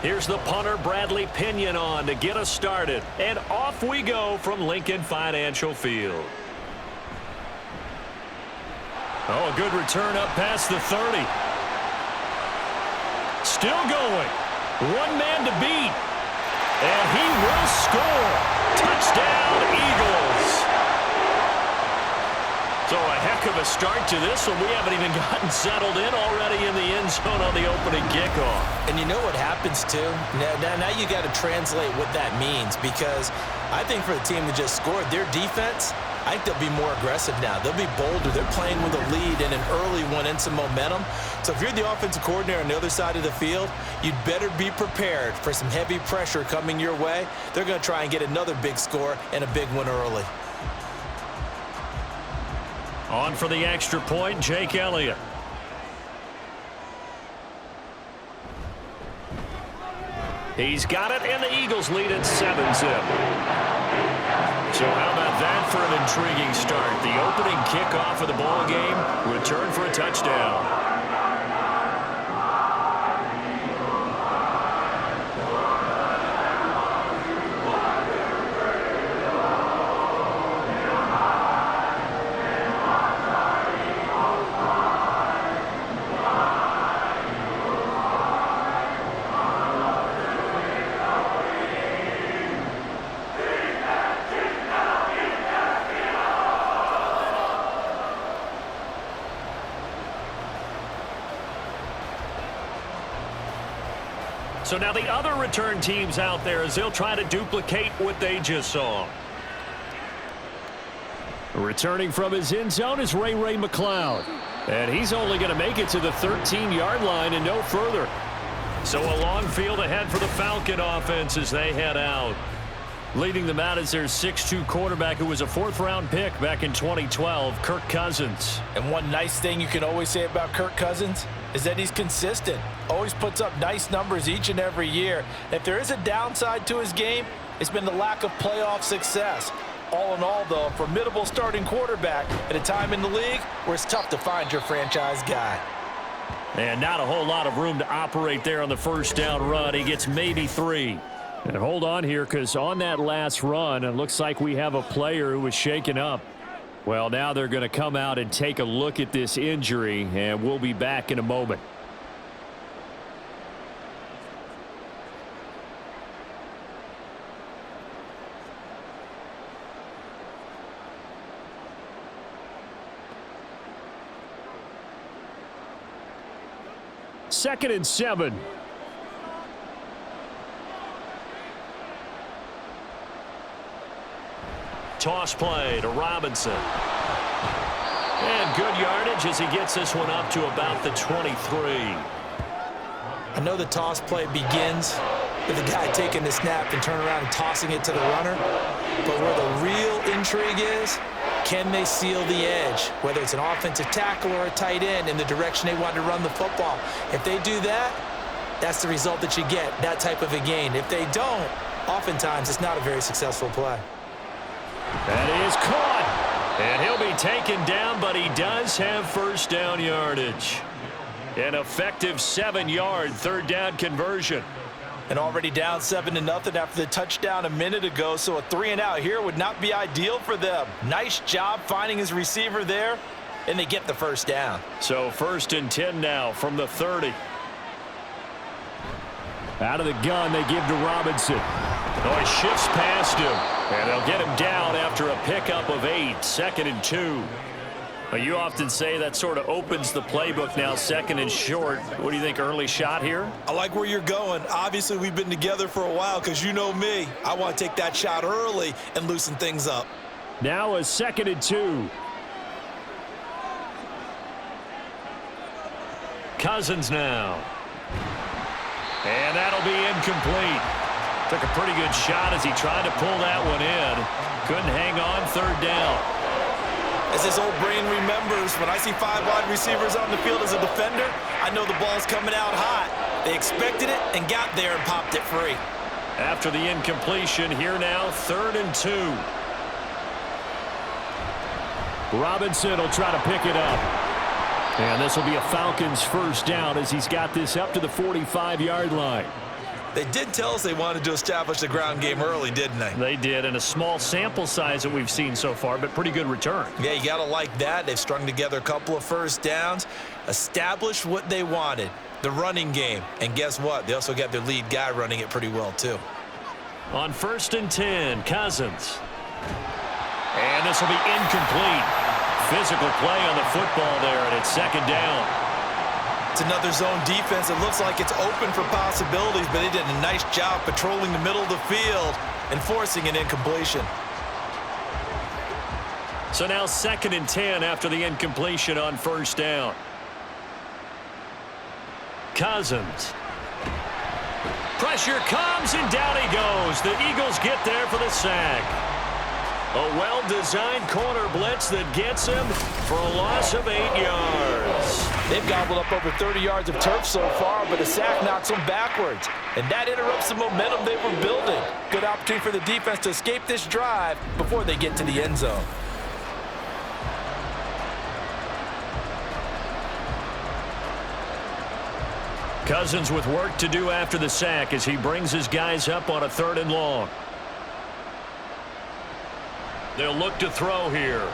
Here's the punter, Bradley Pinion, on to get us started. And off we go from Lincoln Financial Field. Oh, a good return up past the 30. Still going. One man to beat. And he will score. Touchdown, Eagles. So a heck of a start to this one. We haven't even gotten settled in already in the end zone on the opening kickoff. And you know what happens, too? Now you got to translate what that means, because I think for the team that just scored, their defense, I think they'll be more aggressive now. They'll be bolder. They're playing with a lead and an early one and some momentum. So if you're the offensive coordinator on the other side of the field, you'd better be prepared for some heavy pressure coming your way. They're going to try and get another big score and a big one early. On for the extra point, Jake Elliott. He's got it, and the Eagles lead at 7-zip. So how about that for an intriguing start? The opening kickoff of the ball game, return for a touchdown. So now the other return teams out there as they'll try to duplicate what they just saw. Returning from his end zone is Ray McCloud. And he's only going to make it to the 13-yard line and no further. So a long field ahead for the Falcon offense as they head out. Leading them out is their 6'2 quarterback who was a fourth-round pick back in 2012, Kirk Cousins. And one nice thing you can always say about Kirk Cousins is that he's consistent. Always puts up nice numbers each and every year. If there is a downside to his game, it's been the lack of playoff success. All in all, though, a formidable starting quarterback at a time in the league where it's tough to find your franchise guy. And not a whole lot of room to operate there on the first down run. He gets maybe 3. And hold on here, because on that last run, it looks like we have a player who was shaken up. Well, now they're going to come out and take a look at this injury, and we'll be back in a moment. Second and 7. Toss play to Robinson. And good yardage as he gets this one up to about the 23. I know the toss play begins with the guy taking the snap and turn around and tossing it to the runner. But where the real intrigue is, can they seal the edge? Whether it's an offensive tackle or a tight end in the direction they want to run the football. If they do that, that's the result that you get, that type of a gain. If they don't, oftentimes it's not a very successful play. That is caught. And he'll be taken down, but he does have first down yardage. An effective 7-yard third down conversion. And already down 7-0 after the touchdown a minute ago, so a 3-and-out here would not be ideal for them. Nice job finding his receiver there, and they get the first down. So 1st and 10 now from the 30. Out of the gun, they give to Robinson. Oh, he shifts past him, and they'll get him down after a pickup of 8, 2nd and 2. Well, you often say that sort of opens the playbook now, 2nd and short. What do you think, early shot here? I like where you're going. Obviously, we've been together for a while because you know me. I want to take that shot early and loosen things up. Now a 2nd and 2. Cousins now. And that'll be incomplete. Took a pretty good shot as he tried to pull that one in. Couldn't hang on, 3rd down. As his old brain remembers, when I see 5 wide receivers on the field as a defender, I know the ball's coming out hot. They expected it and got there and popped it free. After the incompletion, here now, 3rd and 2. Robinson will try to pick it up. And this will be a Falcons first down as he's got this up to the 45-yard line. They did tell us they wanted to establish the ground game early, didn't they? They did, and a small sample size that we've seen so far, but pretty good return. Yeah, you got to like that. They've strung together a couple of first downs, established what they wanted, the running game. And guess what? They also got their lead guy running it pretty well, too. On 1st and 10, Cousins. And this will be incomplete. Physical play on the football there, and it's 2nd down. It's another zone defense. It looks like it's open for possibilities, but they did a nice job patrolling the middle of the field and forcing an incompletion. So now 2nd and 10 after the incompletion on 1st down. Cousins. Pressure comes, and down he goes. The Eagles get there for the sack. A well-designed corner blitz that gets him for a loss of 8 yards. They've gobbled up over 30 yards of turf so far, but the sack knocks them backwards. And that interrupts the momentum they were building. Good opportunity for the defense to escape this drive before they get to the end zone. Cousins with work to do after the sack as he brings his guys up on a 3rd and long. They'll look to throw here.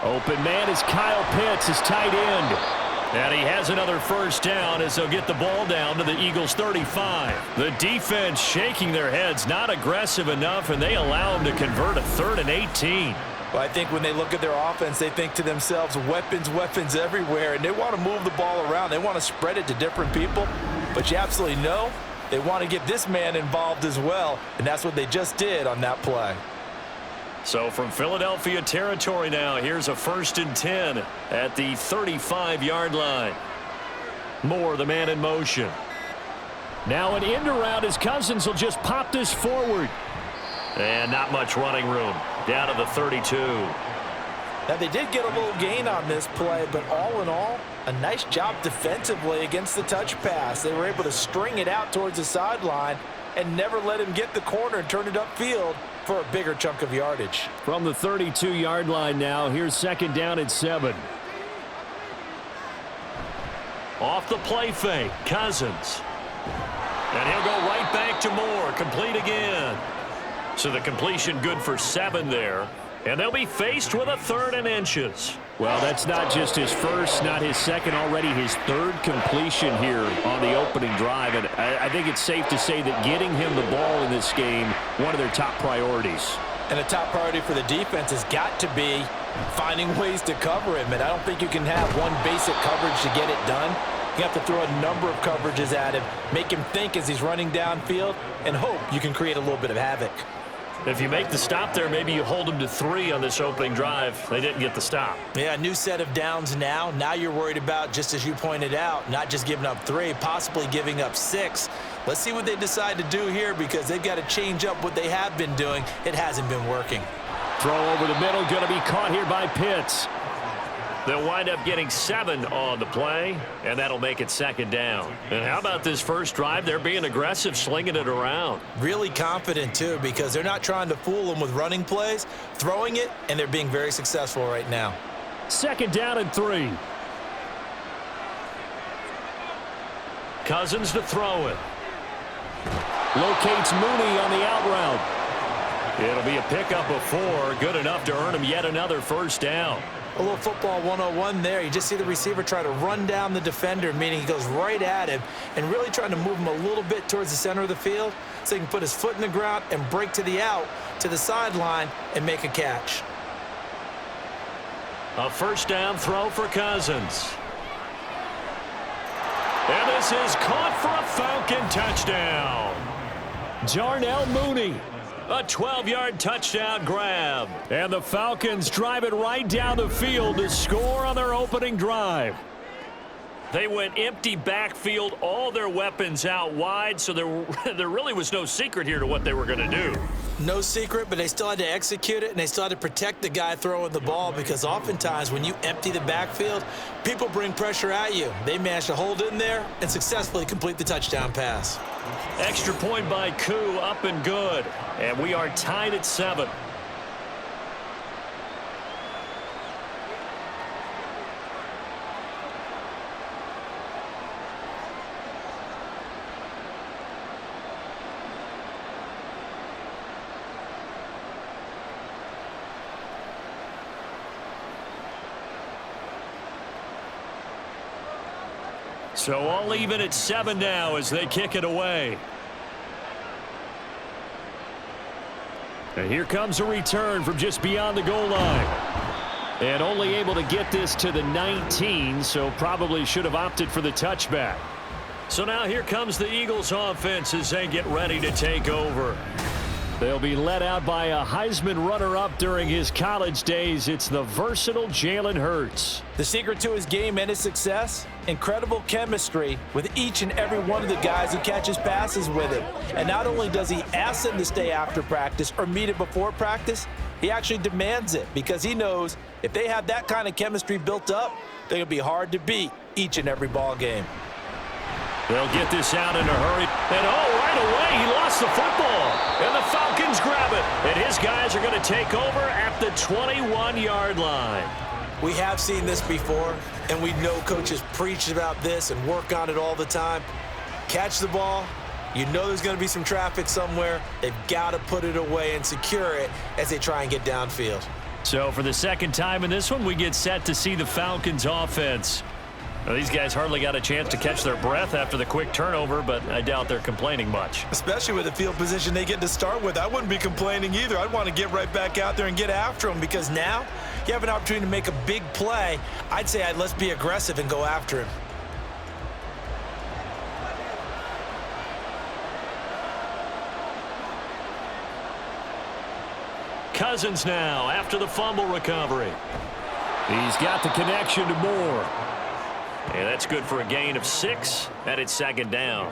Open man is Kyle Pitts, his tight end. And he has another 1st down as they'll get the ball down to the Eagles' 35. The defense shaking their heads, not aggressive enough, and they allow him to convert a 3rd and 18. Well, I think when they look at their offense, they think to themselves, weapons, weapons everywhere, and they want to move the ball around. They want to spread it to different people, but you absolutely know they want to get this man involved as well, and that's what they just did on that play. So from Philadelphia territory now, here's a 1st and 10 at the 35-yard line. Moore, the man in motion. Now an end around as Cousins will just pop this forward. And not much running room. Down to the 32. Now, they did get a little gain on this play, but all in all, a nice job defensively against the touch pass. They were able to string it out towards the sideline and never let him get the corner and turn it upfield for a bigger chunk of yardage. From the 32-yard line now, here's 2nd down and 7. Off the play fake, Cousins. And he'll go right back to Moore, complete again. So the completion good for 7 there. And they'll be faced with a 3rd and inches. Well, that's not just his first, not his second, already his 3rd completion here on the opening drive. And I think it's safe to say that getting him the ball in this game, one of their top priorities. And a top priority for the defense has got to be finding ways to cover him. And I don't think you can have one basic coverage to get it done. You have to throw a number of coverages at him, make him think as he's running downfield, and hope you can create a little bit of havoc. If you make the stop there, maybe you hold them to 3 on this opening drive. They didn't get the stop. Yeah, new set of downs now. Now you're worried about, just as you pointed out, not just giving up 3, possibly giving up 6. Let's see what they decide to do here because they've got to change up what they have been doing. It hasn't been working. Throw over the middle, going to be caught here by Pitts. They'll wind up getting 7 on the play, and that'll make it 2nd down. And how about this first drive? They're being aggressive, slinging it around. Really confident, too, because they're not trying to fool them with running plays, throwing it, and they're being very successful right now. 2nd down and 3. Cousins to throw it. Locates Mooney on the out route. It'll be a pickup of 4, good enough to earn him yet another 1st down. A little football 101 there. You just see the receiver try to run down the defender, meaning he goes right at him and really trying to move him a little bit towards the center of the field so he can put his foot in the ground and break to the out, to the sideline, and make a catch. A 1st down throw for Cousins. And this is caught for a Falcon touchdown. Darnell Mooney. A 12-yard touchdown grab. And the Falcons drive it right down the field to score on their opening drive. They went empty backfield, all their weapons out wide, so there really was no secret here to what they were going to do. No secret, but they still had to execute it, and they still had to protect the guy throwing the ball because oftentimes when you empty the backfield, people bring pressure at you. They managed to hold in there and successfully complete the touchdown pass. Extra point by Koo, up and good. And we are tied at 7. So all even at 7 now as they kick it away. And here comes a return from just beyond the goal line. And only able to get this to the 19, so probably should have opted for the touchback. So now here comes the Eagles offense as they get ready to take over. They'll be led out by a Heisman runner-up during his college days. It's the versatile Jalen Hurts. The secret to his game and his success? Incredible chemistry with each and every one of the guys who catches passes with him. And not only does he ask them to stay after practice or meet it before practice, he actually demands it because he knows if they have that kind of chemistry built up, they're going to be hard to beat each and every ball game. They'll get this out in a hurry. And, right away, he lost the football. And the Falcons grab it. And his guys are going to take over at the 21-yard line. We have seen this before, and we know coaches preach about this and work on it all the time. Catch the ball. You know there's going to be some traffic somewhere. They've got to put it away and secure it as they try and get downfield. So for the second time in this one, we get set to see the Falcons offense. Well, these guys hardly got a chance to catch their breath after the quick turnover, but I doubt they're complaining much. Especially with the field position they get to start with. I wouldn't be complaining either. I'd want to get right back out there and get after them because now you have an opportunity to make a big play. I'd say let's be aggressive and go after him. Cousins now after the fumble recovery. He's got the connection to Moore. And that's good for a gain of 6, and it's second down.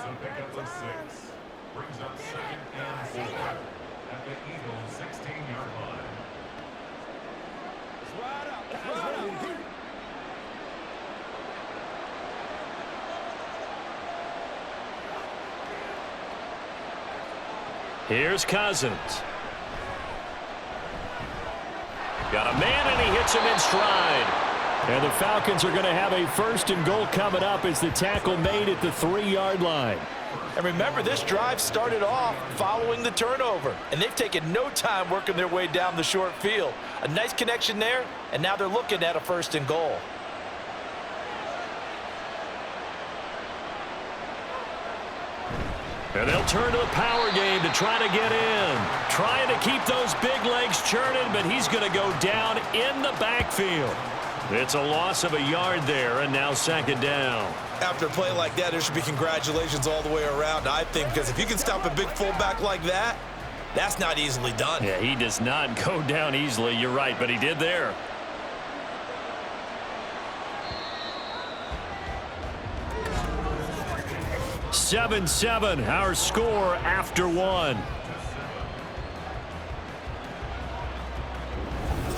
Here's Cousins. Got a man, and he hits him in stride. And the Falcons are going to have a 1st and goal coming up as the tackle made at the 3-yard line. And remember, this drive started off following the turnover, and they've taken no time working their way down the short field. A nice connection there, and now they're looking at a 1st and goal. And they'll turn to the power game to try to get in. Trying to keep those big legs churning, but he's going to go down in the backfield. It's a loss of a yard there, and now second down. After a play like that, there should be congratulations all the way around, I think, because if you can stop a big fullback like that, that's not easily done. Yeah, he does not go down easily. You're right, but he did there. "7-7", our score after 1.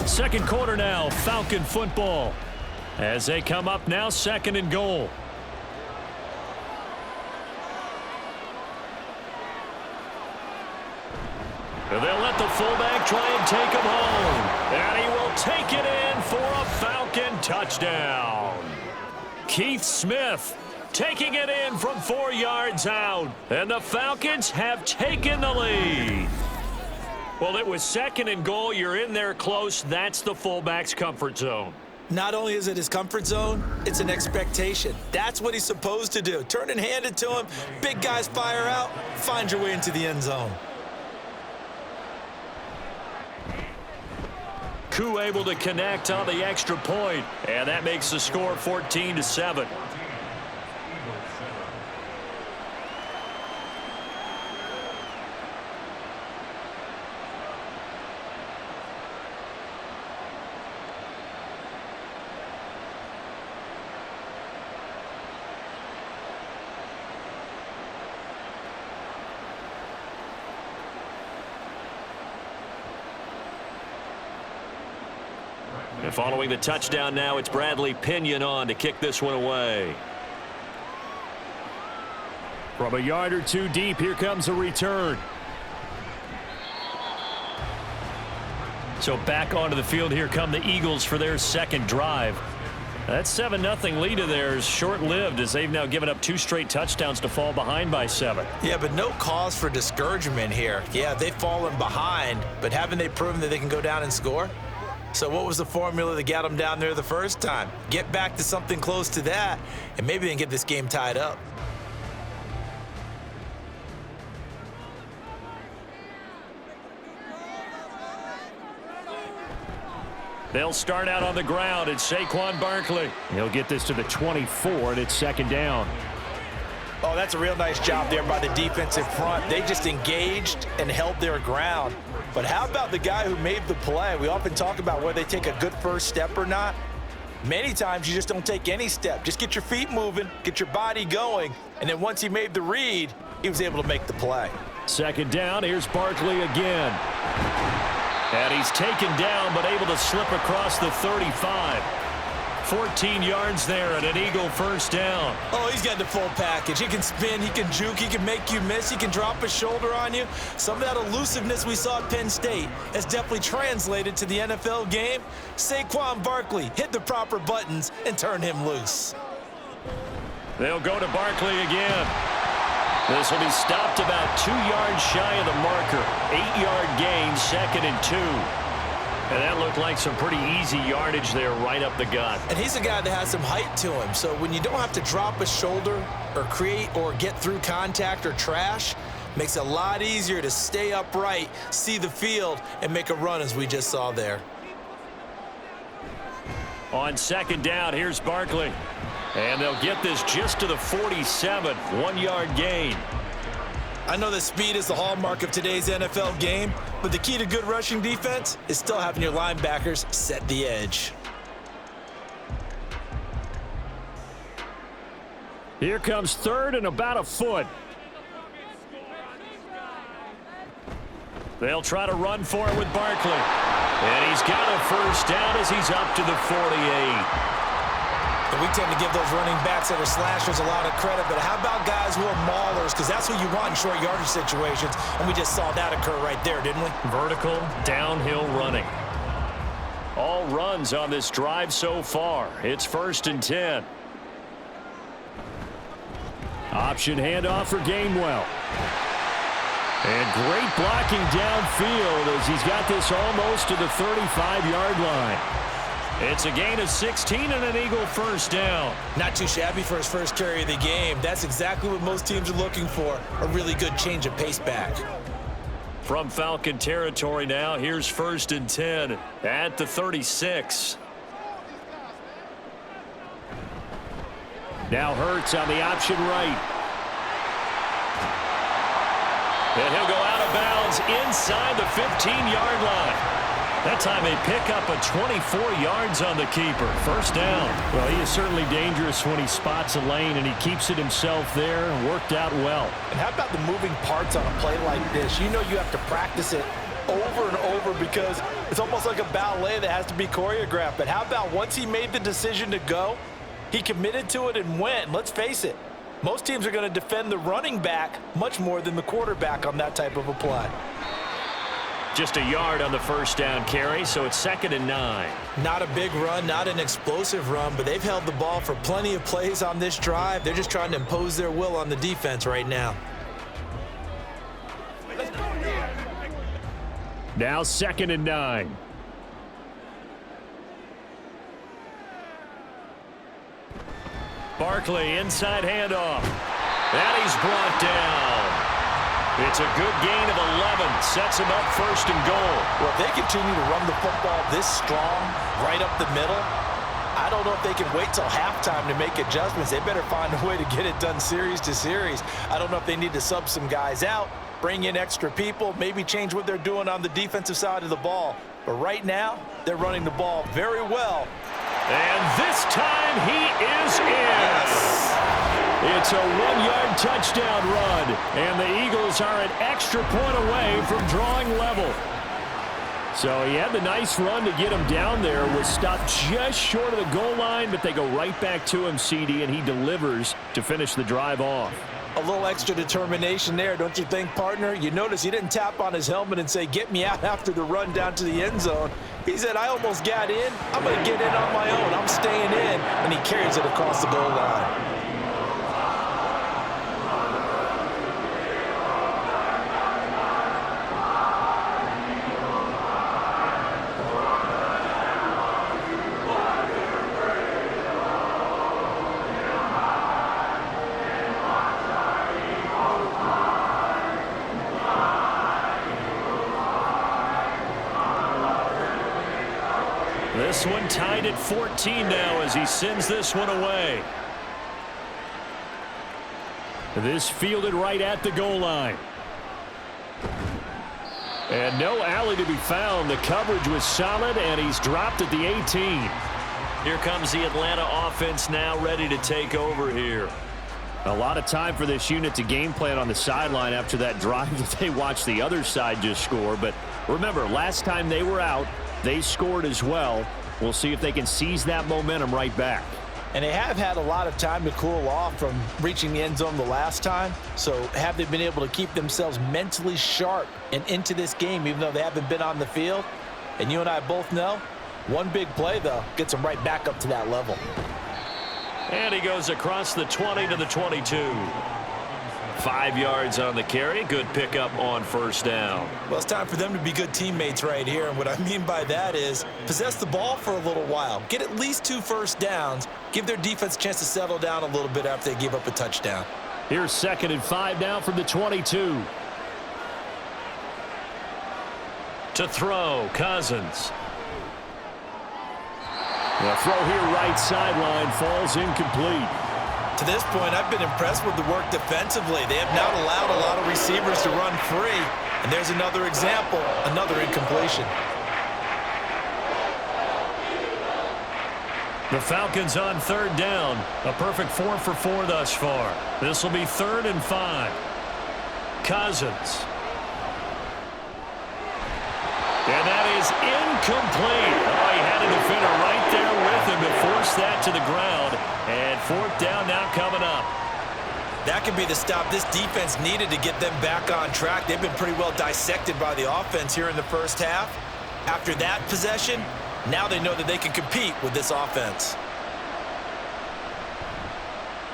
Second quarter now, Falcon football. As they come up now, 2nd and goal. And they'll let the fullback try and take him home. And he will take it in for a Falcon touchdown. Keith Smith taking it in from 4 yards out. And the Falcons have taken the lead. Well, it was 2nd and goal. You're in there close. That's the fullback's comfort zone. Not only is it his comfort zone, it's an expectation. That's what he's supposed to do. Turn and hand it to him. Big guys fire out. Find your way into the end zone. Koo able to connect on the extra point. And that makes the score 14-7. And following the touchdown now, it's Bradley Pinion on to kick this one away. From a yard or two deep, here comes a return. So back onto the field, here come the Eagles for their second drive. That 7-0 lead of theirs short-lived as they've now given up 2 straight touchdowns to fall behind by 7. Yeah, but no cause for discouragement here. Yeah, they've fallen behind, but haven't they proven that they can go down and score? So what was the formula that got them down there the first time? Get back to something close to that, and maybe they can get this game tied up. They'll start out on the ground. It's Saquon Barkley. He'll get this to the 24, and it's second down. Oh, that's a real nice job there by the defensive front. They just engaged and held their ground. But how about the guy who made the play? We often talk about whether they take a good first step or not. Many times you just don't take any step. Just get your feet moving, get your body going, and then once he made the read, he was able to make the play. Second down, here's Barkley again. And he's taken down, but able to slip across the 35. 14 yards there and an Eagle first down. Oh, he's got the full package. He can spin, he can juke, he can make you miss, he can drop a shoulder on you. Some of that elusiveness we saw at Penn State has definitely translated to the NFL game. Saquon Barkley hit the proper buttons and turn him loose. They'll go to Barkley again. This will be stopped about 2 yards shy of the marker. 8-yard gain, second and 2. And that looked like some pretty easy yardage there right up the gut. And he's a guy that has some height to him. So when you don't have to drop a shoulder or create or get through contact or trash, makes it a lot easier to stay upright, see the field, and make a run as we just saw there. On second down, here's Barkley. And they'll get this just to the 47, 1-yard gain. I know that speed is the hallmark of today's NFL game, but the key to good rushing defense is still having your linebackers set the edge. Here comes third and about a foot. They'll try to run for it with Barkley. And he's got a first down as he's up to the 48. And we tend to give those running backs that are slashers a lot of credit, but how about guys who are maulers? Because that's what you want in short yardage situations, and we just saw that occur right there, didn't we? Vertical, downhill running. All runs on this drive so far. It's first and 10. Option handoff for Gainwell. And great blocking downfield as he's got this almost to the 35-yard line. It's a gain of 16 and an Eagle first down. Not too shabby for his first carry of the game. That's exactly what most teams are looking for, a really good change of pace back. From Falcon territory now, here's first and 10 at the 36. Now Hurts on the option right. And he'll go out of bounds inside the 15-yard line. That time they pick up a 24 yards on the keeper. First down. Well, he is certainly dangerous when he spots a lane, and he keeps it himself there and worked out well. And how about the moving parts on a play like this? You know you have to practice it over and over because it's almost like a ballet that has to be choreographed. But how about once he made the decision to go, he committed to it and went. And let's face it, most teams are going to defend the running back much more than the quarterback on that type of a play. Just a yard on the first down carry, so it's second and 9. Not a big run, not an explosive run, but they've held the ball for plenty of plays on this drive. They're just trying to impose their will on the defense right now. Now second and 9. Barkley, inside handoff. And he's brought down. It's a good gain of 11. Sets him up first and goal. Well, if they continue to run the football this strong, right up the middle, I don't know if they can wait till halftime to make adjustments. They better find a way to get it done series to series. I don't know if they need to sub some guys out, bring in extra people, maybe change what they're doing on the defensive side of the ball. But right now, they're running the ball very well. And this time he is in. Yes. It's a 1-yard touchdown run, and the Eagles are an extra point away from drawing level. So he had the nice run to get him down there, was stopped just short of the goal line, but they go right back to him, CD, and he delivers to finish the drive off. A little extra determination there, don't you think, partner? You notice he didn't tap on his helmet and say, get me out after the run down to the end zone. He said, I almost got in. I'm going to get in on my own. I'm staying in. And he carries it across the goal line. this one tied at 14 now as he sends this one away. This fielded right at the goal line. And no alley to be found. The coverage was solid, and he's dropped at the 18. Here comes the Atlanta offense now ready to take over here. A lot of time for this unit to game plan on the sideline after that drive that they watched the other side just score. But remember, last time they were out, they scored as well. We'll see if they can seize that momentum right back. And they have had a lot of time to cool off from reaching the end zone the last time. So have they been able to keep themselves mentally sharp and into this game even though they haven't been on the field? And you and I both know, one big play, though, gets them right back up to that level. And he goes across the 20 to the 22. 5 yards on the carry. Good pickup on first down. Well, it's time for them to be good teammates right here. And what I mean by that is possess the ball for a little while. Get at least 2 first downs. Give their defense a chance to settle down a little bit after they give up a touchdown. Here's 2nd and 5 now from the 22. To throw, Cousins. The throw here right sideline falls incomplete. To this point, I've been impressed with the work defensively. They have not allowed a lot of receivers to run free. And there's another example, another incompletion. The Falcons on 3rd down. A perfect 4 for 4 thus far. This will be 3rd and 5. Cousins. And that is incomplete. Oh, he had a defender right there with him to force that to the ground. And 4th down now coming up. That could be the stop this defense needed to get them back on track. They've been pretty well dissected by the offense here in the first half. After that possession, now they know that they can compete with this offense.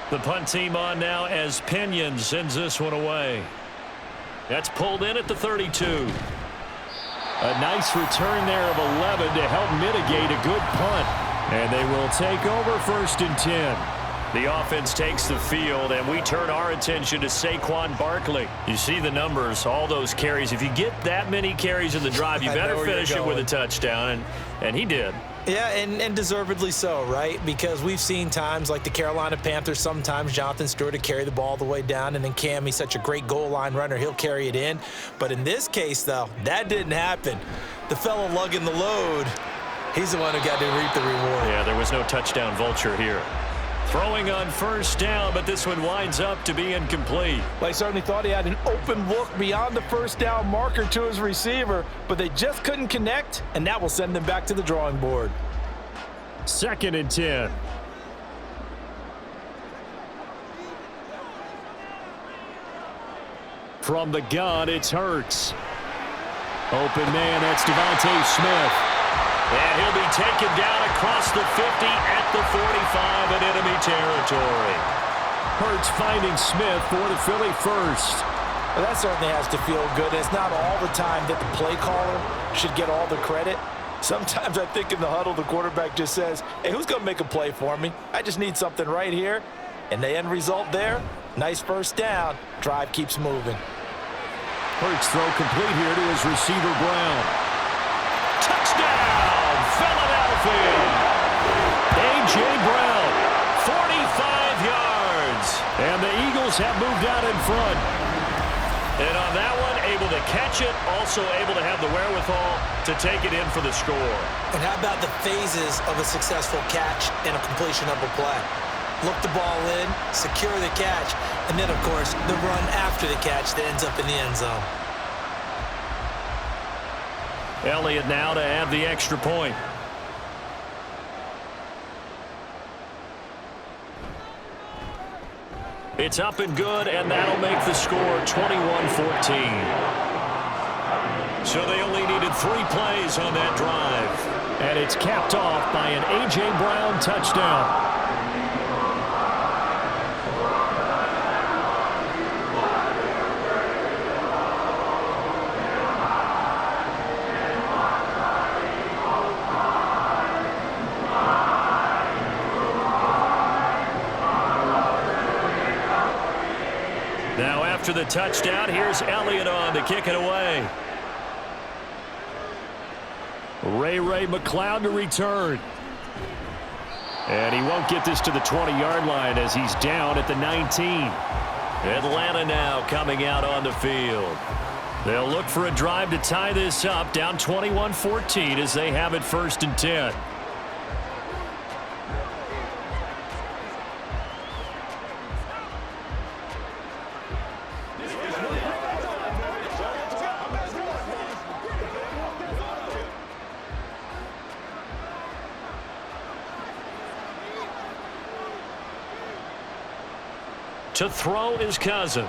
The punt team on now as Pinion sends this one away. That's pulled in at the 32. A nice return there of 11 to help mitigate a good punt. And they will take over 1st and 10. The offense takes the field, and we turn our attention to Saquon Barkley. You see the numbers, all those carries. If you get that many carries in the drive, you better finish it with a touchdown, and he did. Yeah, and deservedly so, right? Because we've seen times like the Carolina Panthers, sometimes Jonathan Stewart to carry the ball all the way down, and then Cam, he's such a great goal line runner, he'll carry it in. But in this case, though, that didn't happen. The fellow lugging the load, he's the one who got to reap the reward. Yeah, there was no touchdown vulture here. Throwing on 1st down, but this one winds up to be incomplete. Well, he certainly thought he had an open look beyond the 1st down marker to his receiver, but they just couldn't connect, and that will send them back to the drawing board. 2nd and 10. From the gun, it's Hurts. Open man, that's Devontae Smith. And he'll be taken down across the 50 at the 45 in enemy territory. Hurts finding Smith for the Philly first. Well, that certainly has to feel good. It's not all the time that the play caller should get all the credit. Sometimes I think in the huddle, the quarterback just says, hey, who's going to make a play for me? I just need something right here. And the end result there, nice 1st down. Drive keeps moving. Hurts throw complete here to his receiver Brown. Touchdown, Philadelphia. A.J. Brown. 45 yards. And the Eagles have moved out in front. And on that one, able to catch it, also able to have the wherewithal to take it in for the score. And how about the phases of a successful catch and a completion of a play? Look the ball in, secure the catch, and then, of course, the run after the catch that ends up in the end zone. Elliott now to add the extra point. It's up and good, and that'll make the score 21-14. So they only needed 3 plays on that drive. And it's capped off by an A.J. Brown touchdown. Now after the touchdown, here's Elliott on to kick it away. Ray McCloud to return. And he won't get this to the 20-yard line as he's down at the 19. Atlanta now coming out on the field. They'll look for a drive to tie this up, down 21-14 as they have it 1st and 10. To throw is Cousins.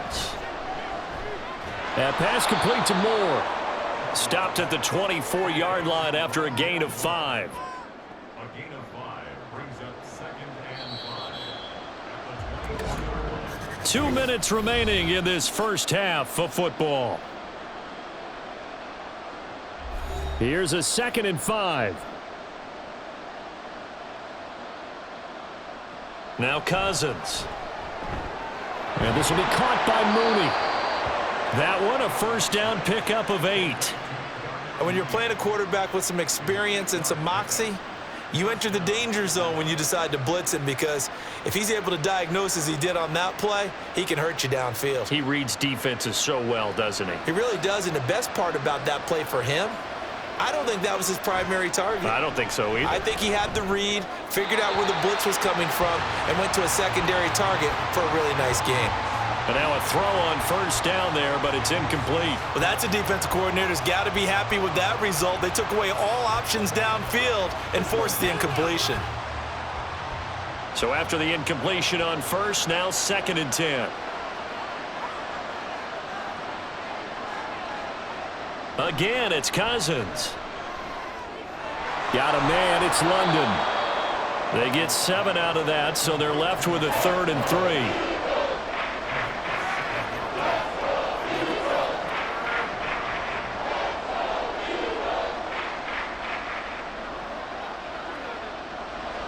That pass complete to Moore. Stopped at the 24-yard line after a gain of 5. A gain of 5 brings up 2nd and 5. 2 minutes remaining in this first half of football. Here's a 2nd and 5. Now Cousins. And this will be caught by Mooney. That one a first down pickup of 8. And when you're playing a quarterback with some experience and some moxie, you enter the danger zone when you decide to blitz him, because if he's able to diagnose as he did on that play, he can hurt you downfield. He reads defenses so well, doesn't he? He really does, and the best part about that play for him, I don't think that was his primary target. I don't think so either. I think he had the read, figured out where the blitz was coming from, and went to a secondary target for a really nice game. And now a throw on first down there, but it's incomplete. Well, that's a defensive coordinator's got to be happy with that result. They took away all options downfield and forced the incompletion. So after the incompletion on first, now 2nd and 10. Again, it's Cousins. Got a man, it's London. They get 7 out of that, so they're left with a 3rd and 3.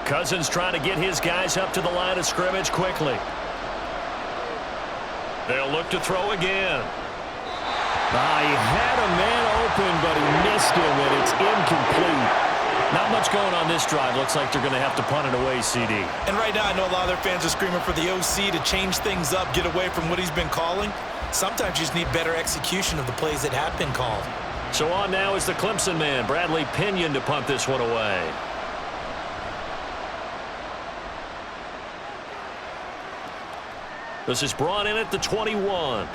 Cousins trying to get his guys up to the line of scrimmage quickly. They'll look to throw again. He had a man open, but he missed him, and it's incomplete. Not much going on this drive. Looks like they're going to have to punt it away, CD. And right now I know a lot of their fans are screaming for the OC to change things up, get away from what he's been calling. Sometimes you just need better execution of the plays that have been called. So on now is the Clemson man, Bradley Pinion, to punt this one away. This is brought in at the 21.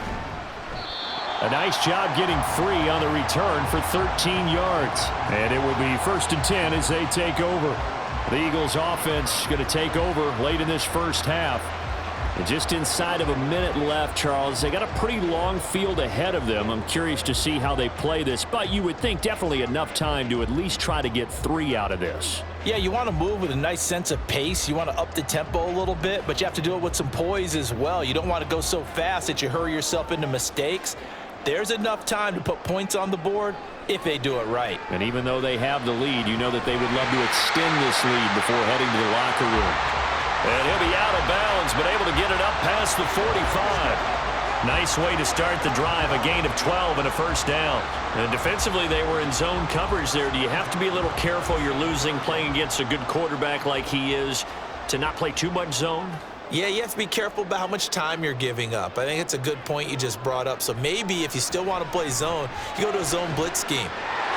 A nice job getting free on the return for 13 yards. And it will be 1st and 10 as they take over. The Eagles offense going to take over late in this first half. And just inside of a minute left, Charles. They got a pretty long field ahead of them. I'm curious to see how they play this, but you would think definitely enough time to at least try to get 3 out of this. Yeah, you want to move with a nice sense of pace. You want to up the tempo a little bit, but you have to do it with some poise as well. You don't want to go so fast that you hurry yourself into mistakes. There's enough time to put points on the board if they do it right. And even though they have the lead, you know that they would love to extend this lead before heading to the locker room. And he'll be out of bounds, but able to get it up past the 45. Nice way to start the drive, a gain of 12 and a first down. And defensively, they were in zone coverage there. Do you have to be a little careful? You're losing, playing against a good quarterback like he is, to not play too much zone? Yeah, you have to be careful about how much time you're giving up. I think it's a good point you just brought up. So maybe if you still want to play zone, you go to a zone blitz scheme.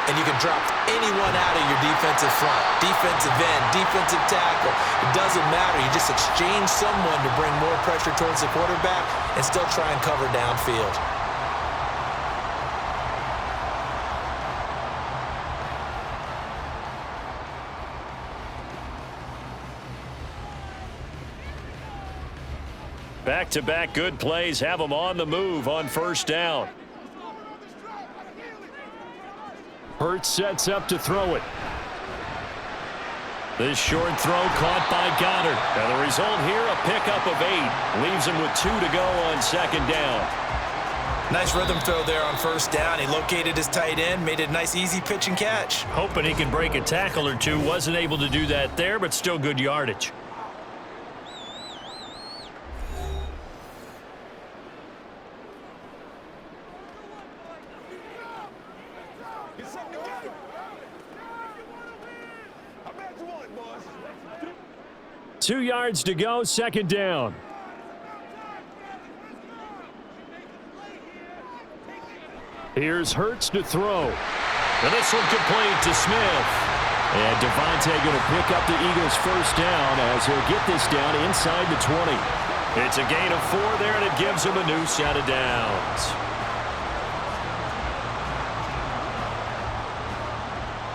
And you can drop anyone out of your defensive front, defensive end, defensive tackle. It doesn't matter. You just exchange someone to bring more pressure towards the quarterback and still try and cover downfield. Back-to-back good plays have them on the move on first down. Hurts sets up to throw it. This short throw caught by Goddard. And the result here, a pickup of 8. Leaves him with 2 to go on second down. Nice rhythm throw there on first down. He located his tight end, made it a nice easy pitch and catch. Hoping he can break a tackle or two. Wasn't able to do that there, but still good yardage. 2 yards to go, second down. Here's Hurts to throw. And this one complete to Smith. And Devontae going to pick up the Eagles' first down as he'll get this down inside the 20. It's a gain of 4 there, and it gives him a new set of downs.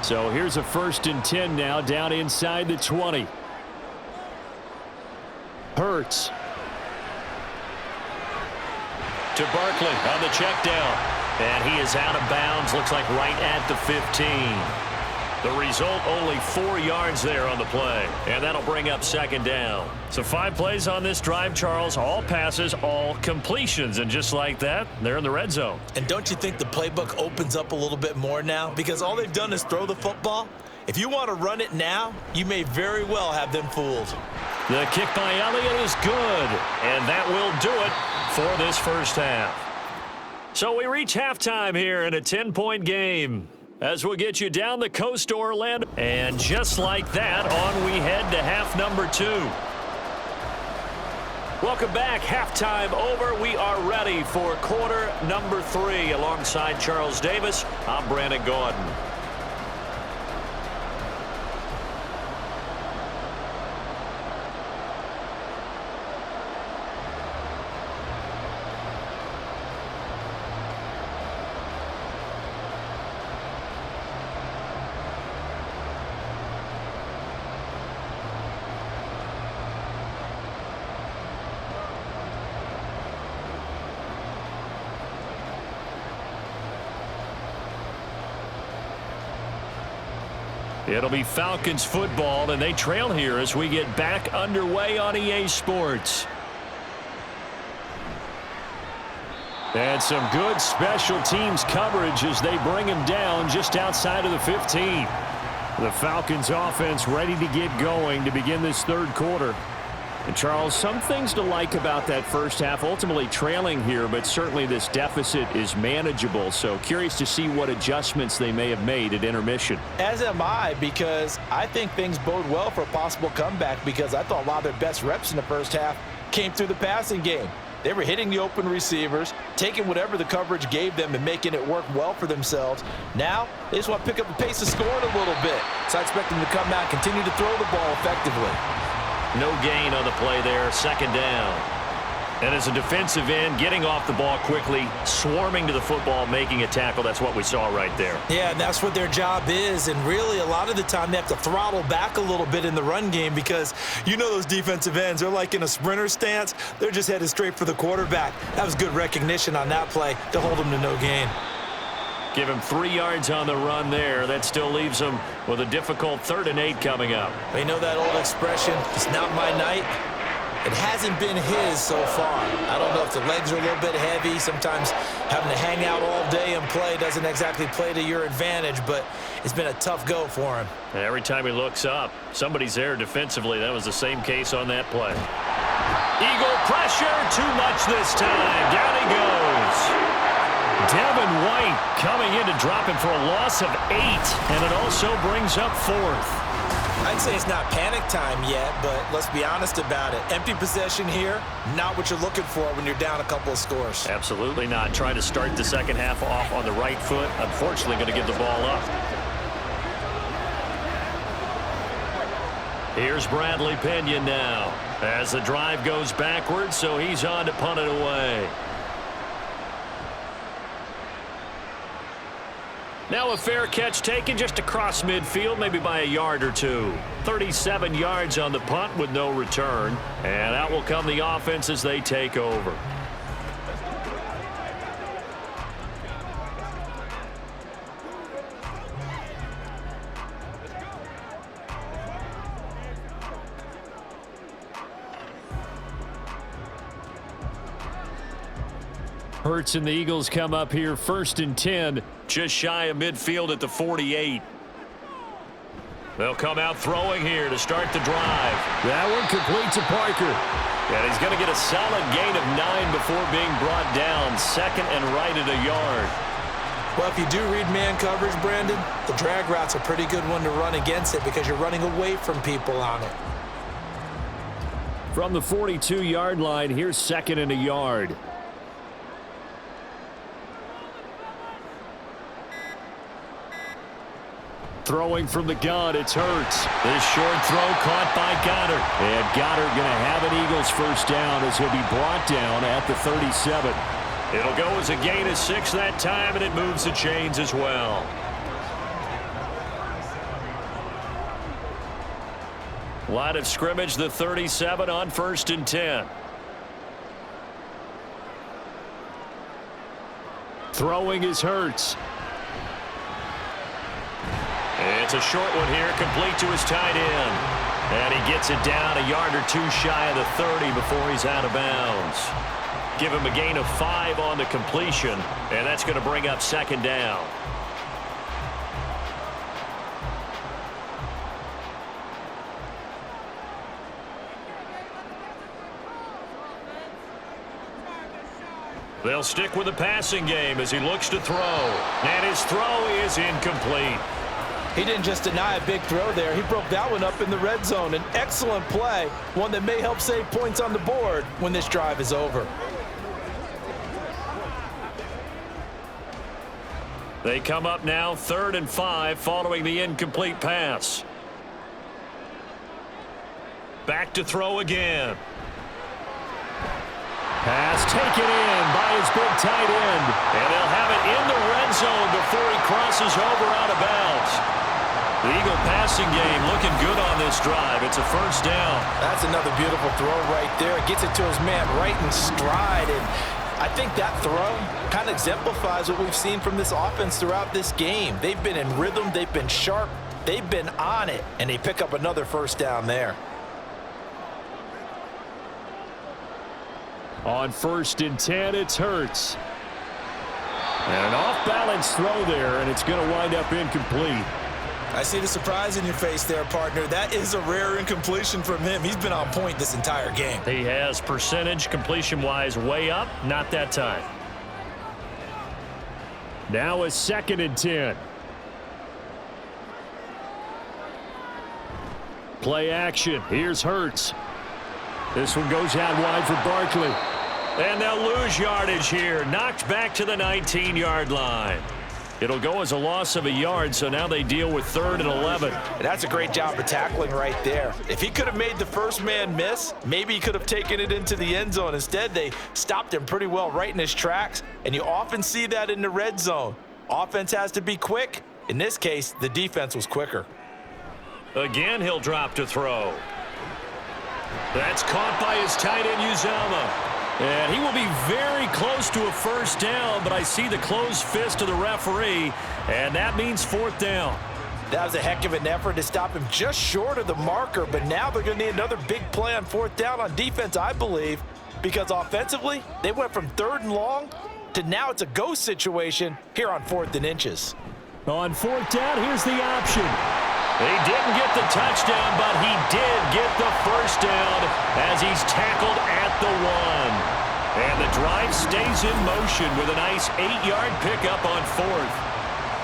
So here's a 1st and 10 now, down inside the 20. Hurts. To Barkley on the check down. And he is out of bounds, looks like right at the 15. The result, only 4 yards there on the play. And that'll bring up second down. So 5 plays on this drive, Charles. All passes, all completions. And just like that, they're in the red zone. And don't you think the playbook opens up a little bit more now? Because all they've done is throw the football. If you want to run it now, you may very well have them fooled. The kick by Elliott is good. And that will do it for this first half. So we reach halftime here in a 10-point game as we'll get you down the coast to Orlando. And just like that, on we head to half number 2. Welcome back. Halftime over. We are ready for quarter number 3. Alongside Charles Davis, I'm Brandon Gordon. It'll be Falcons football, and they trail here as we get back underway on EA Sports. And some good special teams coverage as they bring him down just outside of the 15. The Falcons offense ready to get going to begin this third quarter. And Charles, some things to like about that first half, ultimately trailing here, but certainly this deficit is manageable. So curious to see what adjustments they may have made at intermission. As am I, because I think things bode well for a possible comeback, because I thought a lot of their best reps in the first half came through the passing game. They were hitting the open receivers, taking whatever the coverage gave them and making it work well for themselves. Now, they just want to pick up the pace of scoring a little bit. So I expect them to come out and continue to throw the ball effectively. No gain on the play there, second down. And as a defensive end, getting off the ball quickly, swarming to the football, making a tackle, that's what we saw right there. Yeah, and that's what their job is. And really, a lot of the time, they have to throttle back a little bit in the run game, because you know those defensive ends, they're like in a sprinter stance. They're just headed straight for the quarterback. That was good recognition on that play to hold them to no gain. Give him 3 yards on the run there. That still leaves him with a difficult 3rd and 8 coming up. You know that old expression, it's not my night? It hasn't been his so far. I don't know if the legs are a little bit heavy. Sometimes having to hang out all day and play doesn't exactly play to your advantage, but it's been a tough go for him. And every time he looks up, somebody's there defensively. That was the same case on that play. Eagle pressure, too much this time. Down he goes. Devin White coming in to drop him for a loss of 8, and it also brings up 4th. I'd say it's not panic time yet, but let's be honest about it. Empty possession here, not what you're looking for when you're down a couple of scores. Absolutely not. Trying to start the second half off on the right foot. Unfortunately, going to give the ball up. Here's Bradley Pinion now as the drive goes backwards, so he's on to punt it away. Now a fair catch taken just across midfield, maybe by a yard or 2. 37 yards on the punt with no return. And out will come the offense as they take over. Hurts and the Eagles come up here 1st and 10. Just shy of midfield at the 48. They'll come out throwing here to start the drive. That one complete to Parker. And he's going to get a solid gain of 9 before being brought down. 2nd and right at a yard. Well, if you do read man coverage, Brandon, the drag route's a pretty good one to run against it, because you're running away from people on it. From the 42-yard line, here's 2nd and a yard. Throwing from the gun, it's Hurts. This short throw caught by Goddard. And Goddard going to have an Eagles first down as he'll be brought down at the 37. It'll go as a gain of 6 that time, and it moves the chains as well. Line of scrimmage, the 37 on 1st and 10. Throwing is Hurts. It's a short one here, complete to his tight end. And he gets it down a yard or 2 shy of the 30 before he's out of bounds. Give him a gain of 5 on the completion, and that's going to bring up 2nd down. They'll stick with the passing game as he looks to throw. And his throw is incomplete. He didn't just deny a big throw there. He broke that one up in the red zone. An excellent play, one that may help save points on the board when this drive is over. They come up now 3rd and 5 following the incomplete pass. Back to throw again. Pass taken in by his big tight end. And they'll have it in the red zone before he crosses over out of bounds. The Eagle passing game looking good on this drive. It's a first down. That's another beautiful throw right there. Gets it to his man right in stride. And I think that throw kind of exemplifies what we've seen from this offense throughout this game. They've been in rhythm. They've been sharp. They've been on it. And they pick up another first down there. On 1st and 10, it's Hurts. And an off-balance throw there, and it's going to wind up incomplete. I see the surprise in your face there, partner. That is a rare incompletion from him. He's been on point this entire game. He has percentage completion-wise way up. Not that time. Now a 2nd and 10. Play action. Here's Hurts. This one goes out wide for Barkley. And they'll lose yardage here. Knocked back to the 19-yard line. It'll go as a loss of a yard, so now they deal with 3rd and 11. And that's a great job of tackling right there. If he could have made the first man miss, maybe he could have taken it into the end zone. Instead, they stopped him pretty well right in his tracks, and you often see that in the red zone. Offense has to be quick. In this case, the defense was quicker. Again, he'll drop to throw. That's caught by his tight end, Uzomah. And he will be very close to a first down, but I see the closed fist of the referee, and that means 4th down. That was a heck of an effort to stop him just short of the marker, but now they're going to need another big play on 4th down on defense, I believe, because offensively, they went from 3rd and long to now it's a go situation here on 4th and inches. On 4th down, here's the option. He didn't get the touchdown, but he did get the first down as he's tackled at the 1. And the drive stays in motion with a nice 8-yard pickup on 4th.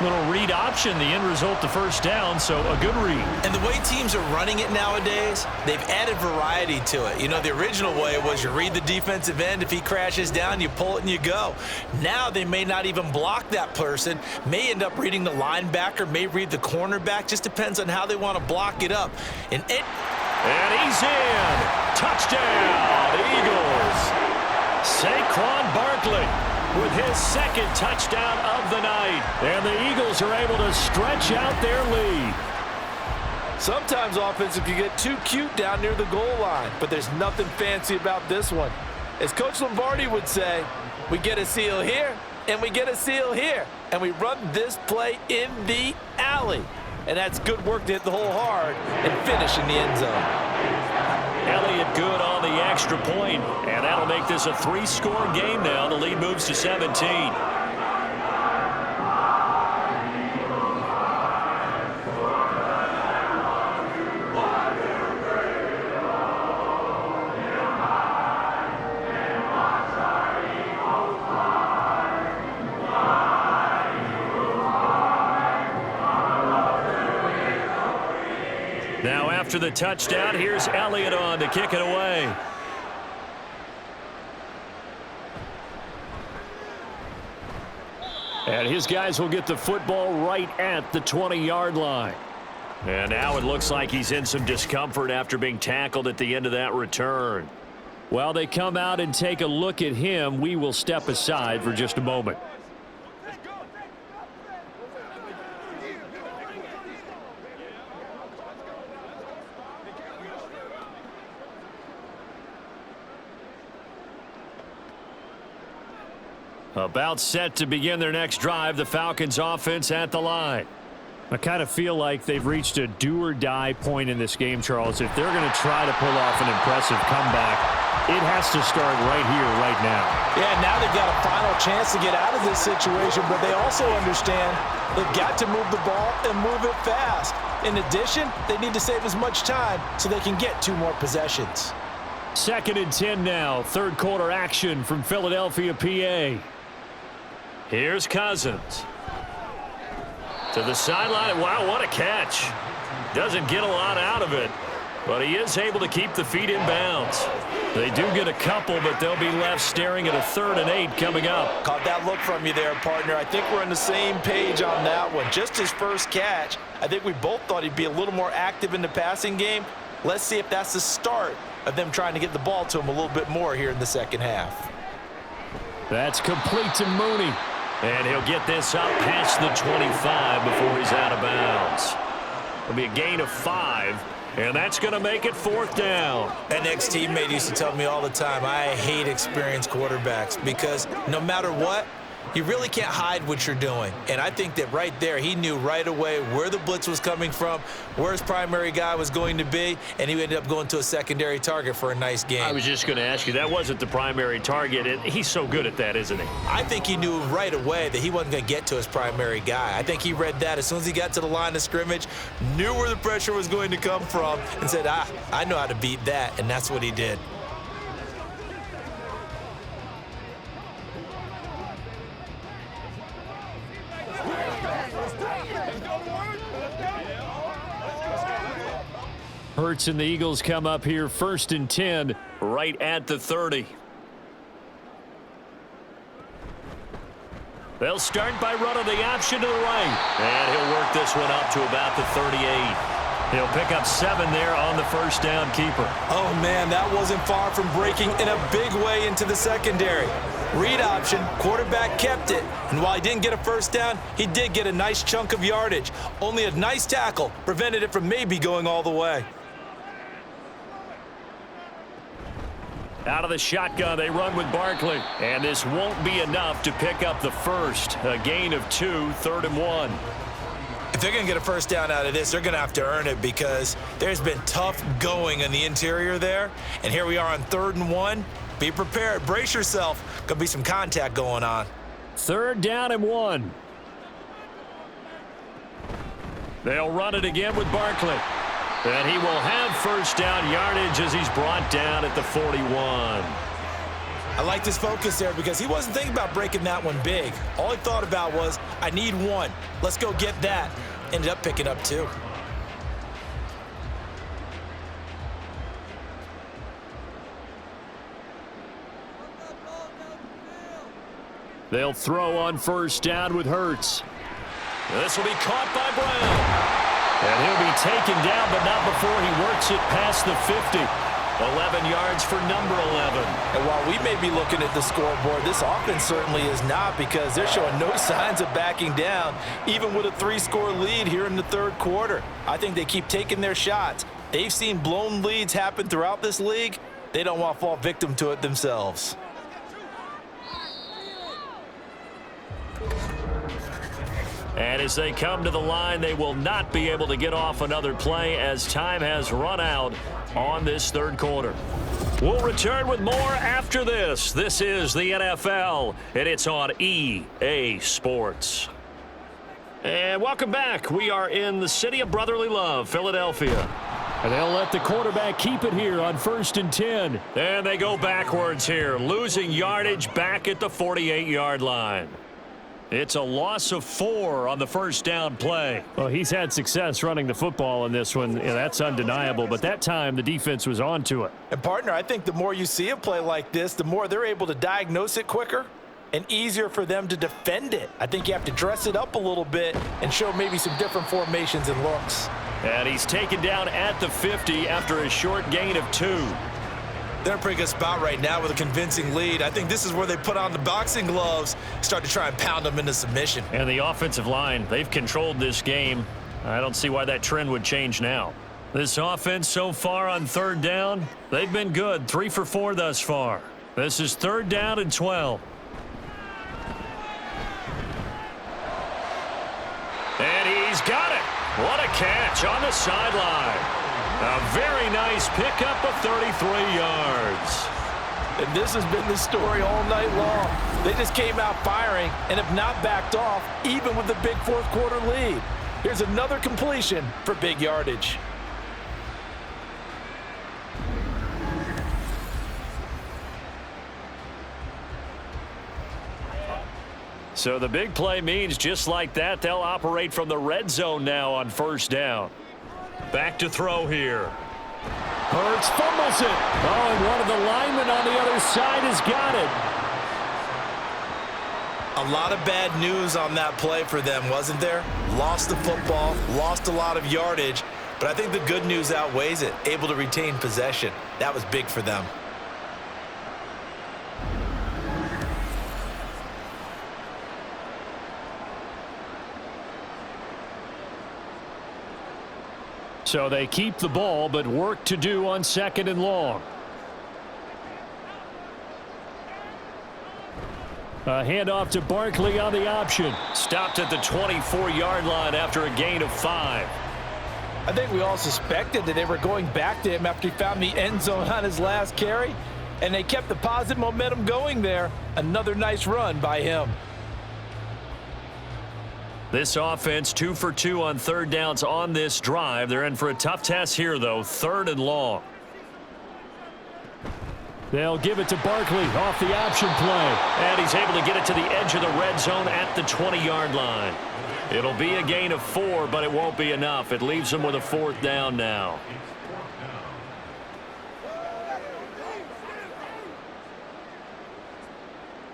Little read option, the end result, the first down, so a good read. And the way teams are running it nowadays, they've added variety to it. You know, the original way was you read the defensive end. If he crashes down, you pull it and you go. Now they may not even block that person, may end up reading the linebacker, may read the cornerback. Just depends on how they want to block it up. And he's in. Touchdown, Eagles. Saquon Barkley with his 2nd touchdown of the night. And the Eagles are able to stretch out their lead. sometimes offensive can get too cute down near the goal line, but there's nothing fancy about this one. As Coach Lombardi would say, we get a seal here, and we get a seal here, and we run this play in the alley. And that's good work to hit the hole hard and finish in the end zone. Elliott good on the extra point, and that'll make this a 3-score game now. The lead moves to 17. Now after the touchdown. Here's Elliott on to kick it away. And his guys will get the football right at the 20-yard line. And now it looks like he's in some discomfort after being tackled at the end of that return. While they come out and take a look at him, we will step aside for just a moment. About set to begin their next drive, the Falcons offense at the line. I kind of feel like they've reached a do-or-die point in this game, Charles. If they're going to try to pull off an impressive comeback, it has to start right here, right now. Yeah, now they've got a final chance to get out of this situation, but they also understand they've got to move the ball and move it fast. In addition, they need to save as much time so they can get 2 more possessions. 2nd and 10 now. Third quarter action from Philadelphia, PA. Here's Cousins. To the sideline. Wow, what a catch. Doesn't get a lot out of it, but he is able to keep the feet in bounds. They do get a couple, but they'll be left staring at a 3rd and 8 coming up. Caught that look from you there, partner. I think we're on the same page on that one. Just his first catch. I think we both thought he'd be a little more active in the passing game. Let's see if that's the start of them trying to get the ball to him a little bit more here in the second half. That's complete to Mooney. And he'll get this up past the 25 before he's out of bounds. It'll be a gain of 5, and that's going to make it 4th down. An ex-teammate used to tell me all the time, I hate experienced quarterbacks because no matter what, you really can't hide what you're doing. And I think that right there, he knew right away where the blitz was coming from, where his primary guy was going to be, and he ended up going to a secondary target for a nice game. I was just going to ask you, that wasn't the primary target, and he's so good at that, isn't he? I think he knew right away that he wasn't going to get to his primary guy. I think he read that as soon as he got to the line of scrimmage, knew where the pressure was going to come from, and said, I know how to beat that, and that's what he did. Hurts and the Eagles come up here 1st and 10. Right at the 30. They'll start by running the option to the right. And he'll work this one up to about the 38. He'll pick up 7 there on the first down keeper. Oh, man, that wasn't far from breaking in a big way into the secondary. Read option, quarterback kept it. And while he didn't get a first down, he did get a nice chunk of yardage. Only a nice tackle prevented it from maybe going all the way. Out of the shotgun, they run with Barkley. And this won't be enough to pick up the first. A gain of 2, 3rd and 1. If they're going to get a first down out of this, they're going to have to earn it because there's been tough going in the interior there. And here we are on 3rd and 1. Be prepared. Brace yourself. Going to be some contact going on. 3rd down and 1. They'll run it again with Barkley. And he will have first down yardage as he's brought down at the 41. I like this focus there because he wasn't thinking about breaking that one big. All he thought about was, I need 1. Let's go get that. Ended up picking up 2. They'll throw on first down with Hurts. This will be caught by Brown. And he'll be taken down, but not before he works it past the 50. 11 yards for number 11. And while we may be looking at the scoreboard, this offense certainly is not because they're showing no signs of backing down, even with a 3-score lead here in the 3rd quarter. I think they keep taking their shots. They've seen blown leads happen throughout this league. They don't want to fall victim to it themselves. And as they come to the line, they will not be able to get off another play as time has run out on this 3rd quarter. We'll return with more after this. This is the NFL, and it's on EA Sports. And welcome back. We are in the city of brotherly love, Philadelphia. And they'll let the quarterback keep it here on 1st and 10. And they go backwards here, losing yardage back at the 48-yard line. It's a loss of 4 on the first down play. Well, he's had success running the football in this one. Yeah, that's undeniable. But that time, the defense was on to it. And, partner, I think the more you see a play like this, the more they're able to diagnose it quicker and easier for them to defend it. I think you have to dress it up a little bit and show maybe some different formations and looks. And he's taken down at the 50 after a short gain of 2. They're in a pretty good spot right now with a convincing lead. I think this is where they put on the boxing gloves, start to try and pound them into submission. And the offensive line, they've controlled this game. I don't see why that trend would change now. This offense so far on 3rd down, they've been good. 3 for 4 thus far. This is 3rd down and 12. And he's got it. What a catch on the sideline. A very nice pickup of 33 yards. And this has been the story all night long. They just came out firing and have not backed off, even with the big 4th quarter lead. Here's another completion for big yardage. So the big play means just like that, they'll operate from the red zone now on 1st down. Back to throw here. Hurts fumbles it. Oh, and one of the linemen on the other side has got it. A lot of bad news on that play for them, wasn't there? Lost the football, lost a lot of yardage, but I think the good news outweighs it. Able to retain possession. That was big for them. So they keep the ball, but work to do on 2nd and long. A handoff to Barkley on the option. Stopped at the 24-yard line after a gain of 5. I think we all suspected that they were going back to him after he found the end zone on his last carry, and they kept the positive momentum going there. Another nice run by him. This offense 2 for 2 on 3rd downs on this drive. They're in for a tough test here, though. 3rd and long. They'll give it to Barkley off the option play. And he's able to get it to the edge of the red zone at the 20-yard line. It'll be a gain of 4, but it won't be enough. It leaves them with a 4th down now.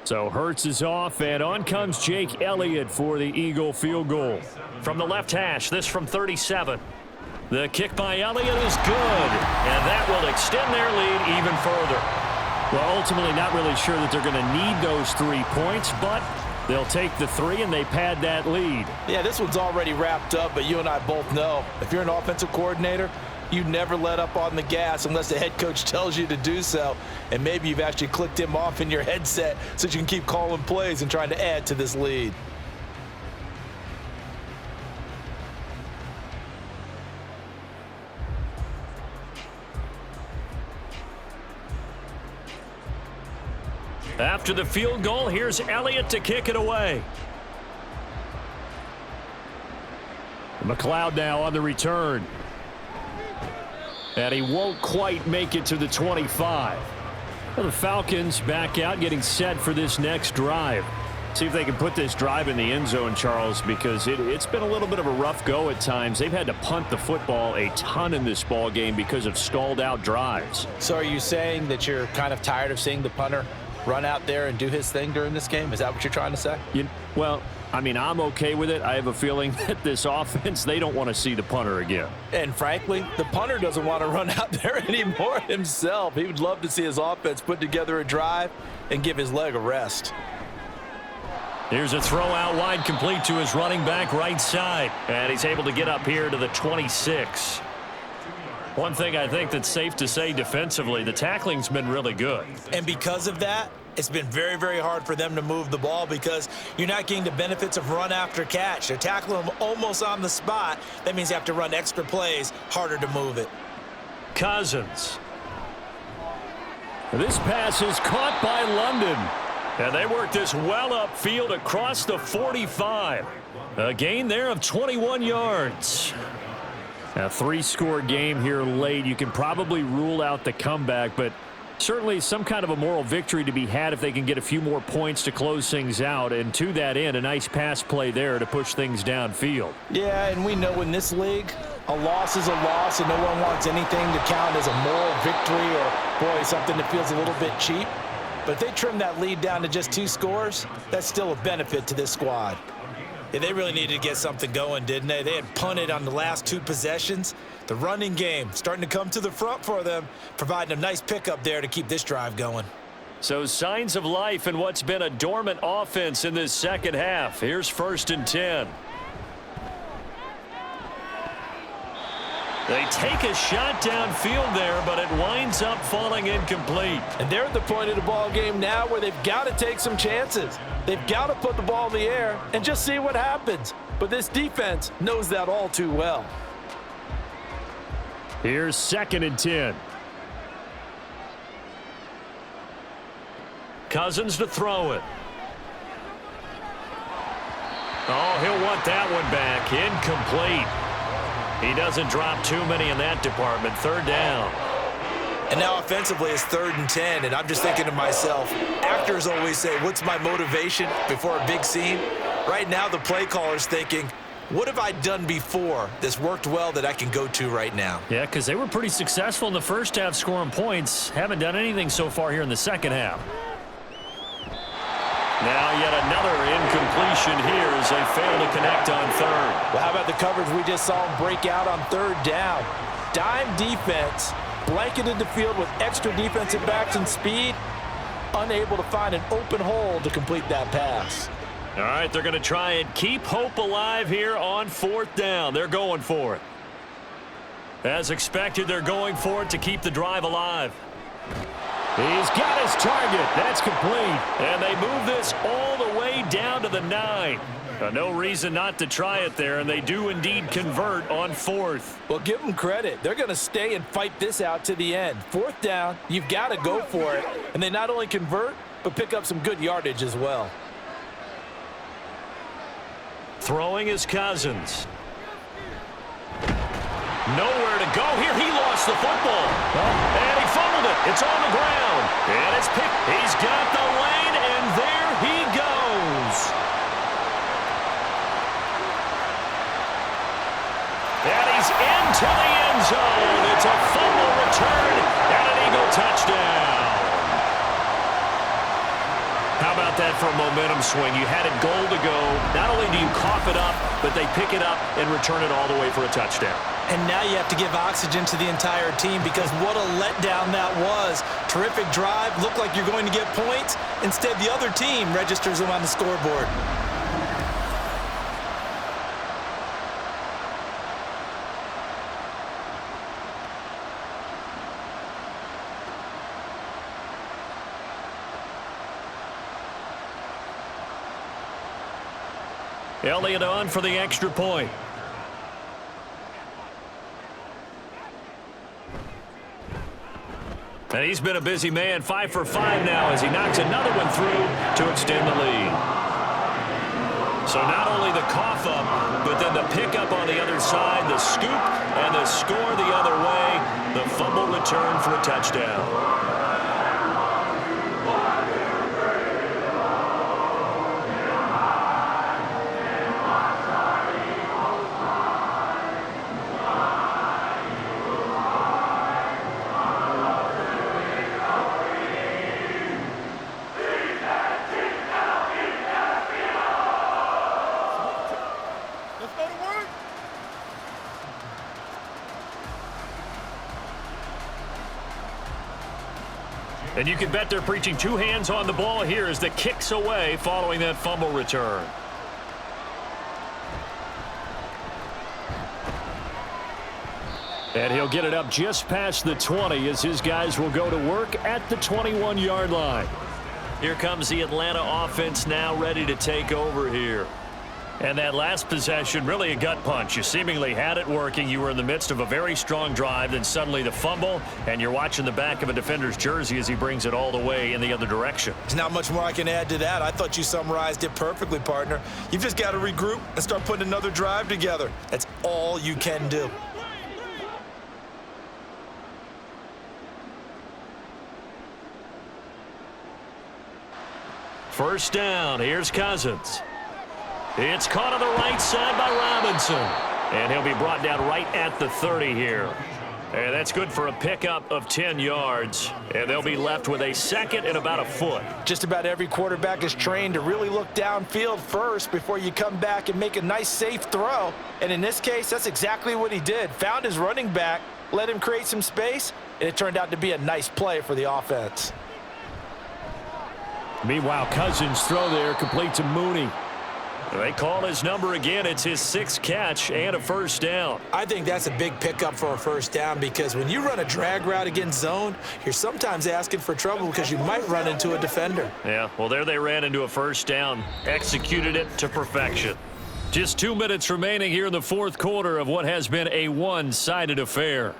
So Hurts is off, and on comes Jake Elliott for the Eagle field goal. From the left hash, this from 37. The kick by Elliott is good, and that will extend their lead even further. Well, ultimately not really sure that they're going to need those 3 points, but they'll take the 3 and they pad that lead. Yeah, this one's already wrapped up, but you and I both know if you're an offensive coordinator, you never let up on the gas unless the head coach tells you to do so. And maybe you've actually clicked him off in your headset so you can keep calling plays and trying to add to this lead. After the field goal, here's Elliott to kick it away. McLeod now on the return. And he won't quite make it to the 25. Well, the Falcons back out, getting set for this next drive. See if they can put this drive in the end zone, Charles, because it's been a little bit of a rough go at times. They've had to punt the football a ton in this ball game because of stalled out drives. So are you saying that you're kind of tired of seeing the punter run out there and do his thing during this game? Is that what you're trying to say? Well, I mean, I'm okay with it. I have a feeling that this offense, they don't want to see the punter again. And frankly, the punter doesn't want to run out there anymore himself. He would love to see his offense put together a drive and give his leg a rest. Here's a throw out wide, complete to his running back right side. And he's able to get up here to the 26. One thing I think that's safe to say defensively, the tackling's been really good. And because of that, it's been very, very hard for them to move the ball because you're not getting the benefits of run after catch. They're tackling them almost on the spot. That means you have to run extra plays, harder to move it. Cousins. This pass is caught by London. And they work this well upfield across the 45. A gain there of 21 yards. A 3-score game here late. You can probably rule out the comeback, but Certainly some kind of a moral victory to be had if they can get a few more points to close things out. And to that end, a nice pass play there to push things downfield. Yeah, and we know in this league, a loss is a loss, and no one wants anything to count as a moral victory or, boy, something that feels a little bit cheap. But if they trim that lead down to just 2 scores, that's still a benefit to this squad. Yeah, they really needed to get something going, didn't they? They had punted on the last 2 possessions. The running game starting to come to the front for them, providing a nice pickup there to keep this drive going. So signs of life in what's been a dormant offense in this second half. Here's 1st and 10. They take a shot downfield there, but it winds up falling incomplete. And they're at the point of the ball game now where they've got to take some chances. They've got to put the ball in the air and just see what happens. But this defense knows that all too well. Here's 2nd and 10. Cousins to throw it. Oh, he'll want that one back. Incomplete. He doesn't drop too many in that department. 3rd down. And now offensively it's 3rd and 10, and I'm just thinking to myself, actors always say, what's my motivation before a big scene? Right now the play caller's thinking, what have I done before that's worked well that I can go to right now? Yeah, because they were pretty successful in the first half scoring points. Haven't done anything so far here in the second half. Now yet another incompletion here as they fail to connect on 3rd. Well, how about the coverage we just saw them break out on 3rd down? Dime defense, blanketed the field with extra defensive backs and speed, unable to find an open hole to complete that pass. All right, they're going to try and keep hope alive here on 4th down. They're going for it. As expected, they're going for it to keep the drive alive. He's got his target. That's complete. And they move this all the way down to the 9. No reason not to try it there, and they do indeed convert on 4th. Well, give them credit. They're going to stay and fight this out to the end. 4th down, you've got to go for it. And they not only convert, but pick up some good yardage as well. Throwing is Cousins. Nowhere to go here. He lost the football. And he fumbled it. It's on the ground. And it's picked. He's got the lane, and there he goes. And he's into the end zone. It's a fumble return and an Eagle touchdown. How about that for a momentum swing? You had it goal to go. Not only do you cough it up, but they pick it up and return it all the way for a touchdown. And now you have to give oxygen to the entire team because what a letdown that was. Terrific drive. Looked like you're going to get points. Instead, the other team registers them on the scoreboard. Elliott on for the extra point. And he's been a busy man, 5 for 5 now as he knocks another one through to extend the lead. So not only the cough up, but then the pickup on the other side, the scoop, and the score the other way, the fumble return for a touchdown. And you can bet they're preaching 2 hands on the ball here as the kick's away following that fumble return. And he'll get it up just past the 20 as his guys will go to work at the 21-yard line. Here comes the Atlanta offense now ready to take over here. And that last possession, really a gut punch. You seemingly had it working. You were in the midst of a very strong drive, then suddenly the fumble, and you're watching the back of a defender's jersey as he brings it all the way in the other direction. There's not much more I can add to that. I thought you summarized it perfectly, partner. You've just got to regroup and start putting another drive together. That's all you can do. First down. Here's Cousins. It's caught on the right side by Robinson. And he'll be brought down right at the 30 here. And that's good for a pickup of 10 yards. And they'll be left with a second and about a foot. Just about every quarterback is trained to really look downfield first before you come back and make a nice, safe throw. And in this case, that's exactly what he did. Found his running back, let him create some space, and it turned out to be a nice play for the offense. Meanwhile, Cousins' throw there complete to Mooney. They call his number again. It's his 6th catch and a first down. I think that's a big pickup for a first down because when you run a drag route against zone, you're sometimes asking for trouble because you might run into a defender. Yeah, well, there they ran into a first down. Executed it to perfection. Just 2 minutes remaining here in the fourth quarter of what has been a one-sided affair.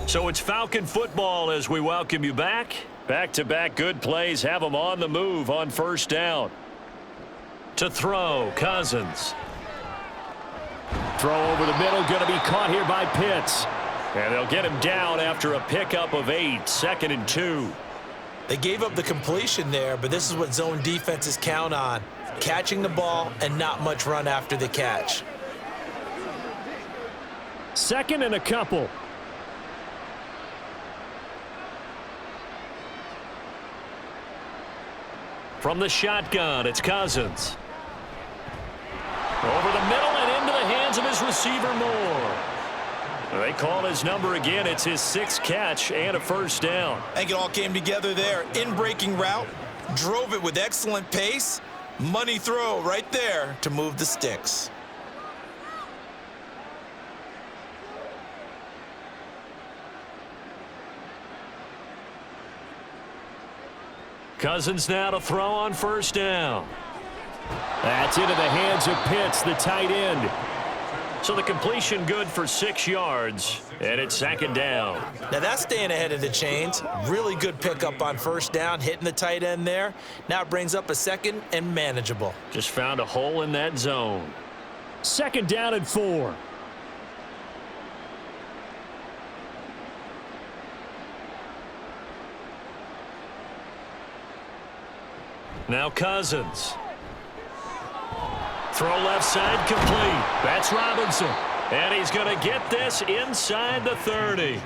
So it's Falcon football as we welcome you back. Back-to-back good plays have them on the move on first down. To throw, Cousins. Throw over the middle, going to be caught here by Pitts. And they'll get him down after a pickup of 8, 2nd and 2. They gave up the completion there, but this is what zone defenses count on. Catching the ball and not much run after the catch. Second and a couple. From the shotgun, it's Cousins. Over the middle and into the hands of his receiver Moore. They call his number again. It's his 6th catch and a first down. I think it all came together there. In-breaking route, drove it with excellent pace. Money throw right there to move the sticks. Cousins now to throw on first down. That's into the hands of Pitts, the tight end. So the completion good for 6 yards, and it's 2nd down. Now that's staying ahead of the chains. Really good pickup on first down, hitting the tight end there. Now it brings up a second and manageable. Just found a hole in that zone. 2nd down and 4. Now Cousins. Throw left side complete. That's Robinson. And he's going to get this inside the 30.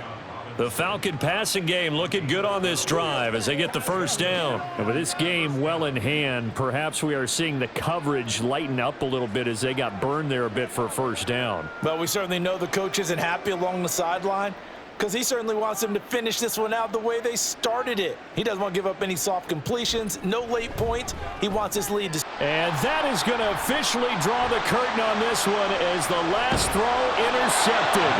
The Falcon passing game looking good on this drive as they get the first down. And with this game well in hand, perhaps we are seeing the coverage lighten up a little bit as they got burned there a bit for a first down. But we certainly know the coach isn't happy along the sideline because he certainly wants them to finish this one out the way they started it. He doesn't want to give up any soft completions, no late points. He wants his lead to... And that is going to officially draw the curtain on this one as the last throw intercepted.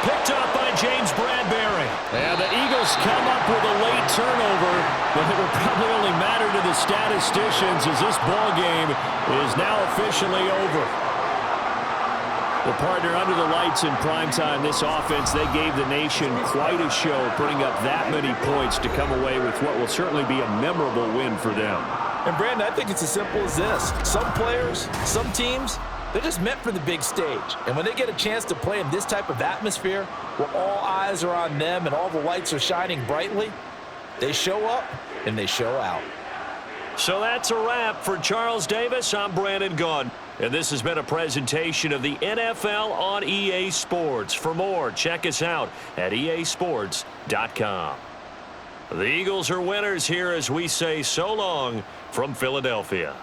Picked up by James Bradbury. And the Eagles come up with a late turnover, but it will probably only matter to the statisticians as this ball game is now officially over. Well, partner, under the lights in primetime, this offense, they gave the nation quite a show, putting up that many points to come away with what will certainly be a memorable win for them. And, Brandon, I think it's as simple as this. Some players, some teams, they're just meant for the big stage. And when they get a chance to play in this type of atmosphere where all eyes are on them and all the lights are shining brightly, they show up and they show out. So that's a wrap for Charles Davis. I'm Brandon Gaudin. And this has been a presentation of the NFL on EA Sports. For more, check us out at easports.com. The Eagles are winners here as we say so long from Philadelphia.